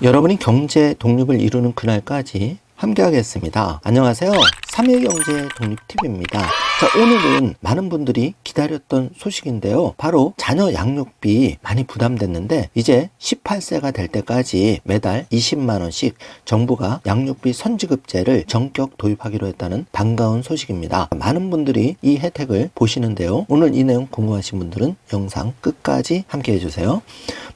여러분이 경제 독립을 이루는 그날까지 함께하겠습니다. 안녕하세요. 3일경제 독립TV입니다. 자, 오늘은 많은 분들이 기다렸던 소식인데요. 바로 자녀 양육비 많이 부담됐는데 이제 18세가 될 때까지 매달 20만원씩 정부가 양육비 선지급제를 전격 도입하기로 했다는 반가운 소식입니다. 많은 분들이 이 혜택을 보시는데요. 오늘 이 내용 궁금하신 분들은 영상 끝까지 함께 해주세요.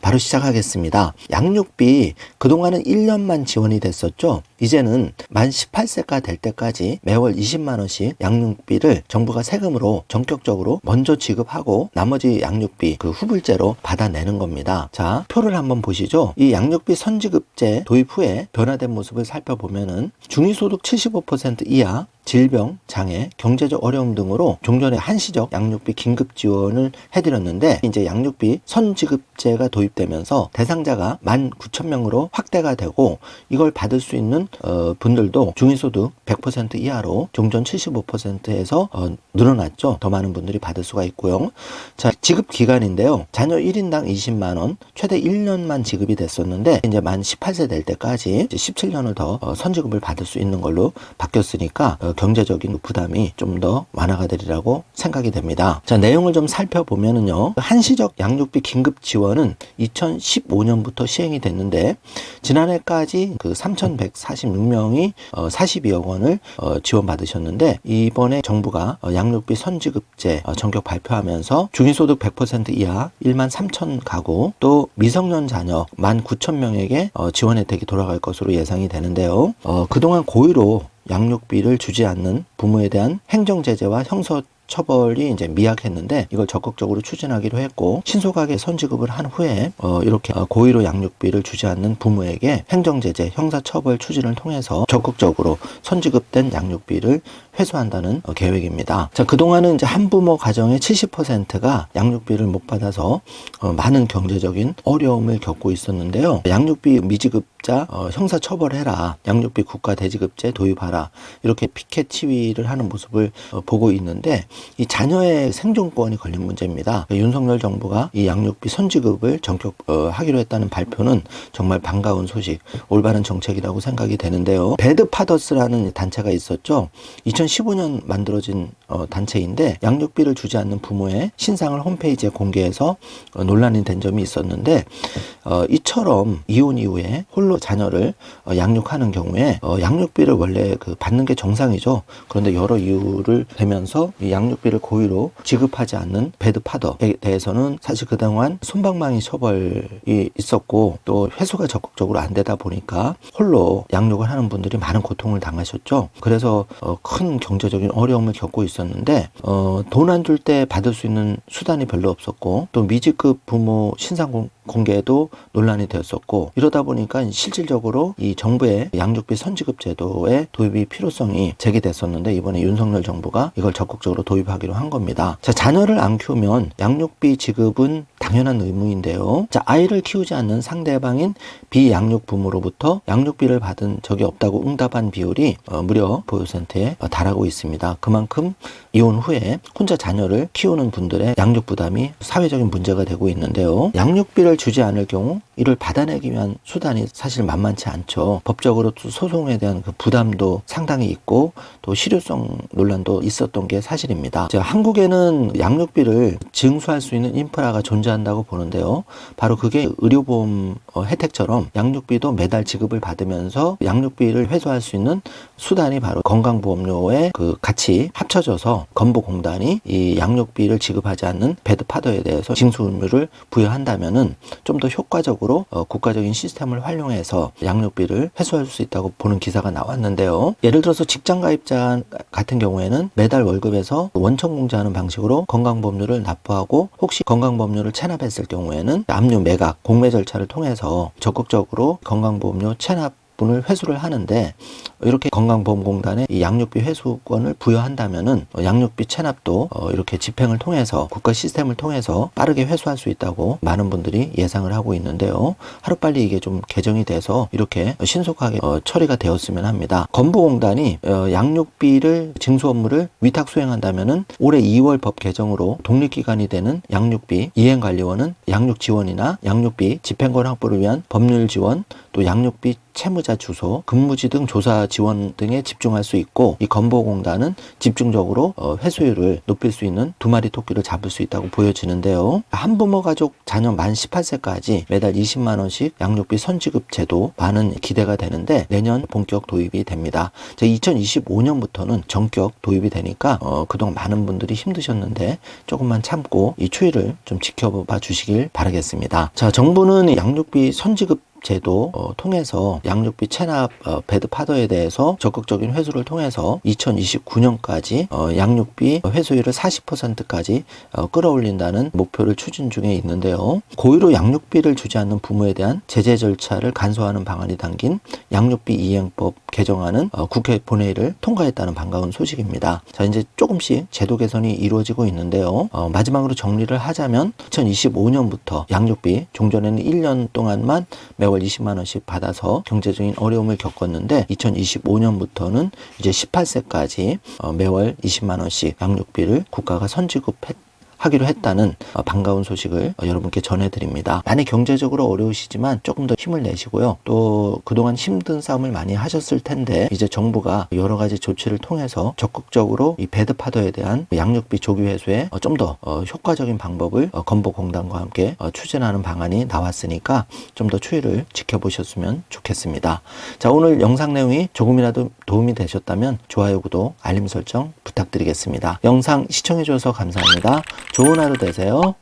바로 시작하겠습니다. 양육비 그동안은 1년만 지원이 됐었죠. 이제는 만 18세가 될 때까지 매월 20만원씩 양육비를 정부가 세금으로 전격적으로 먼저 지급하고 나머지 양육비 그 후불제로 받아내는 겁니다. 자, 표를 한번 보시죠. 이 양육비 선지급제 도입 후에 변화된 모습을 살펴보면은 중위소득 75% 이하 질병, 장애, 경제적 어려움 등으로 종전에 한시적 양육비 긴급 지원을 해드렸는데 이제 양육비 선지급제가 도입되면서 대상자가 19,000명으로 확대가 되고 이걸 받을 수 있는 분들도 중위소득 100% 이하로 종전 75%에서 늘어났죠. 더 많은 분들이 받을 수가 있고요. 자, 지급 기간인데요. 자녀 1인당 20만원, 최대 1년만 지급이 됐었는데 이제 만 18세 될 때까지 이제 17년을 더 선지급을 받을 수 있는 걸로 바뀌었으니까 경제적인 부담이 좀 더 완화가 되리라고 생각이 됩니다. 자, 내용을 좀 살펴보면은요. 한시적 양육비 긴급 지원은 2015년부터 시행이 됐는데 지난해까지 그 3,146명이 42억 원을 지원받으셨는데 이번에 정부가 양육비 선지급제 전격 발표하면서 중위소득 100% 이하 1만 3천 가구 또 미성년 자녀 19,000명에게 지원 혜택이 돌아갈 것으로 예상이 되는데요. 그동안 고의로 양육비를 주지 않는 부모에 대한 행정제재와 형사처벌이 이제 미약했는데 이걸 적극적으로 추진하기로 했고 신속하게 선지급을 한 후에 이렇게 고의로 양육비를 주지 않는 부모에게 행정제재, 형사처벌 추진을 통해서 적극적으로 선지급된 양육비를 회수한다는 계획입니다. 자, 그동안은 이제 한부모 가정의 70%가 양육비를 못 받아서 많은 경제적인 어려움을 겪고 있었는데요. 양육비 미지급자 형사처벌해라, 양육비 국가대지급제 도입하라 이렇게 피켓 시위를 하는 모습을 보고 있는데 이 자녀의 생존권이 걸린 문제입니다. 윤석열 정부가 이 양육비 선지급을 전격 하기로 했다는 발표는 정말 반가운 소식, 올바른 정책이라고 생각이 되는데요. 배드파더스라는 단체가 있었죠. 2015년 만들어진 단체인데 양육비를 주지 않는 부모의 신상을 홈페이지에 공개해서 논란이 된 점이 있었는데 이처럼 이혼 이후에 홀로 자녀를 양육하는 경우에 양육비를 원래 받는 게 정상이죠. 그런데 여러 이유를 대면서 이 양육비를 고의로 지급하지 않는 배드파더에 대해서는 사실 그동안 솜방망이 처벌이 있었고 또 회수가 적극적으로 안 되다 보니까 홀로 양육을 하는 분들이 많은 고통을 당하셨죠. 그래서 큰 경제적인 어려움을 겪고 있었는데 돈 안 줄 때 받을 수 있는 수단이 별로 없었고 또 미지급 부모 신상 공개도 논란이 되었었고 이러다 보니까 실질적으로 이 정부의 양육비 선지급 제도의 도입이 필요성이 제기됐었는데 이번에 윤석열 정부가 이걸 적극적으로 도입하기로 한 겁니다. 자, 자녀를 안 키우면 양육비 지급은 당연한 의무인데요. 자, 아이를 키우지 않는 상대방인 비양육 부모로부터 양육비를 받은 적이 없다고 응답한 비율이 무려 5%에 달하고 있습니다. 그만큼 이혼 후에 혼자 자녀를 키우는 분들의 양육 부담이 사회적인 문제가 되고 있는데요. 양육비를 주지 않을 경우 이를 받아내기 위한 수단이 사실 만만치 않죠. 법적으로 또 소송에 대한 그 부담도 상당히 있고 또 실효성 논란도 있었던 게 사실입니다. 한국에는 양육비를 징수할 수 있는 인프라가 존재한다고 보는데요. 바로 그게 의료보험 혜택처럼 양육비도 매달 지급을 받으면서 양육비를 회수할 수 있는 수단이 바로 건강보험료에 같이 합쳐져서 건보공단이 이 양육비를 지급하지 않는 배드파더에 대해서 징수 의무를 부여한다면은 좀 더 효과적으로 국가적인 시스템을 활용해서 양육비를 회수할 수 있다고 보는 기사가 나왔는데요. 예를 들어서 직장가입자 같은 경우에는 매달 월급에서 원천공제하는 방식으로 건강보험료를 납부하고 혹시 건강보험료를 체납했을 경우에는 압류 매각 공매 절차를 통해서 적극적으로 건강보험료 체납 분을 회수를 하는데 이렇게 건강보험공단에 이 양육비 회수권을 부여한다면은 양육비 체납도 이렇게 집행을 통해서 국가 시스템을 통해서 빠르게 회수할 수 있다고 많은 분들이 예상을 하고 있는데요. 하루빨리 이게 좀 개정이 돼서 이렇게 신속하게 처리가 되었으면 합니다. 건보공단이 양육비를 징수 업무를 위탁 수행한다면은 올해 2월 법 개정으로 독립기관이 되는 양육비 이행관리원은 양육 지원이나 양육비 집행권 확보를 위한 법률 지원, 또 양육비 채무자 주소, 근무지 등 조사 지원 등에 집중할 수 있고, 이 건보공단은 집중적으로 회수율을 높일 수 있는 두 마리 토끼를 잡을 수 있다고 보여지는데요. 한부모 가족 자녀 만 18세까지 매달 20만 원씩 양육비 선지급 제도 많은 기대가 되는데 내년 본격 도입이 됩니다. 2025년부터는 전격 도입이 되니까 그동안 많은 분들이 힘드셨는데 조금만 참고 이 추이를 좀 지켜봐 주시길 바라겠습니다. 자, 정부는 양육비 선지급 제도 통해서 양육비 체납 배드 파더에 대해서 적극적인 회수를 통해서 2029년까지 양육비 회수율을 40%까지 끌어올린다는 목표를 추진 중에 있는데요. 고의로 양육비를 주지 않는 부모에 대한 제재 절차를 간소화하는 방안이 담긴 양육비 이행법 개정안은 국회 본회의를 통과했다는 반가운 소식입니다. 자, 이제 조금씩 제도 개선이 이루어지고 있는데요. 마지막으로 정리를 하자면 2025년부터 양육비 종전에는 1년 동안만 매월 20만 원씩 받아서 경제적인 어려움을 겪었는데 2025년부터는 이제 18세까지 매월 20만 원씩 양육비를 국가가 선지급하기로 했다는 반가운 소식을 여러분께 전해드립니다. 많이 경제적으로 어려우시지만 조금 더 힘을 내시고요. 또 그동안 힘든 싸움을 많이 하셨을 텐데 이제 정부가 여러 가지 조치를 통해서 적극적으로 이 배드파더에 대한 양육비 조기 회수에 좀 더 효과적인 방법을 건보공단과 함께 추진하는 방안이 나왔으니까 좀 더 추이를 지켜보셨으면 좋겠습니다. 자, 오늘 영상 내용이 조금이라도 도움이 되셨다면 좋아요, 구독, 알림 설정 부탁드리겠습니다. 영상 시청해 주셔서 감사합니다. 좋은 하루 되세요.